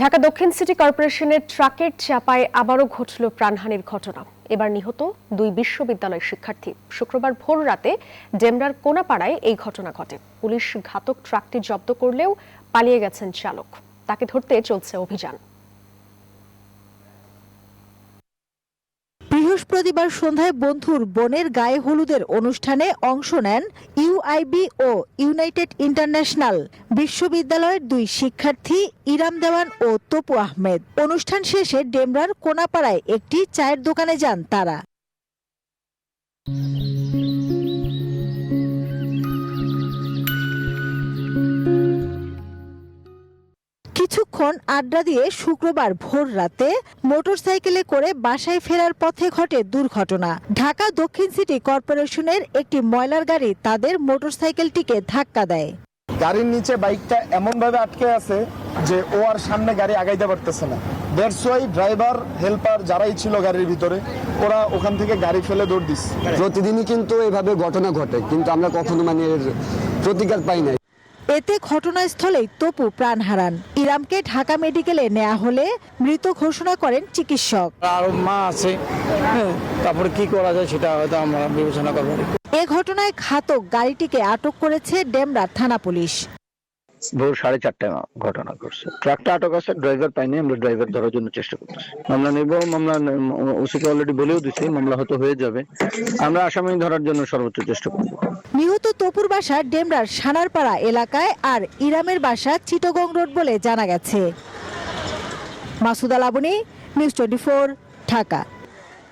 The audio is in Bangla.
ঢাকা দক্ষিণ সিটি কর্পোরেশনের ট্রাকের চাপায় আবারও ঘটল প্রাণহানির ঘটনা। এবার নিহত দুই বিশ্ববিদ্যালয় শিক্ষার্থী। শুক্রবার ভোর রাতে ডেমরার কোনাপাড়ায় এই ঘটনা ঘটে। পুলিশ ঘাতক ট্রাকটি জব্দ করলেও পালিয়ে গেছেন চালক। তাকে ধরতে চলছে অভিযান। বৃহস্পতিবার সন্ধ্যায় বন্ধুর বোনের গায়ে হলুদের অনুষ্ঠানে অংশ নেন ইউআইবি ও ইউনাইটেড ইন্টারন্যাশনাল বিশ্ববিদ্যালয়ের দুই শিক্ষার্থী ইরাম দেওয়ান ও তপু আহমেদ। অনুষ্ঠান শেষে ডেমরার কোনাপাড়ায় একটি চায়ের দোকানে যান তারা। কিছুক্ষণ আড্ডা দিয়ে শুক্রবার ভোর রাতে মোটরসাইকেলে করে বাসায় ফেরার পথে ঘটে দুর্ঘটনা। ঢাকা দক্ষিণ সিটি কর্পোরেশনের একটি ময়লার গাড়ি তাদের মোটরসাইকেলটিকে ধাক্কা দেয়। গাড়ির নিচে বাইকটা এমন ভাবে আটকে আছে যে ও আর সামনে গাড়ি আগাইতে পারতেছে না। দ্যাটস ওয়াই ড্রাইভার হেল্পার যারাই ছিল গাড়ির ভিতরে ওরা ওখান থেকে গাড়ি ফেলে দৌড় দিচ্ছে। প্রতিদিনই কিন্তু এভাবে ঘটনা ঘটে, কিন্তু আমরা কখনো এর প্রতিকার পাই নাই। এতে ঘটনাস্থলেই তপু প্রাণ হারান। ইরামকে ঢাকা মেডিকেলে নেওয়া হলে মৃত ঘোষণা করেন চিকিৎসক। আর মা আছে, তারপরে কি করা যায় সেটা হয়তো আমরা বিবেচনা করব। এ ঘটনায় ঘাতক গাড়িটিকে আটক করেছে ডেমরা থানা পুলিশ। ভোর 4:30 ঘটনা ঘটছে। ট্রাকটা আটক আছে, ড্রাইভার পাইনি। আমরা ড্রাইভার ধরার জন্য চেষ্টা করতেছি। মামলা নেব, মামলা ওসিকে অলরেডি বলেও দিচ্ছি, মামলা হয়তো হয়ে যাবে। আমরা আসামি ধরার জন্য সর্বোচ্চ চেষ্টা করব। নিহত তপুর বাসা ডেমরার সানারপাড়া এলাকায়, আর ইরামের বাসা চিটগং রোড বলে জানা গেছে। মাসুদ আল আবনী, নিউজ 24, ঢাকা।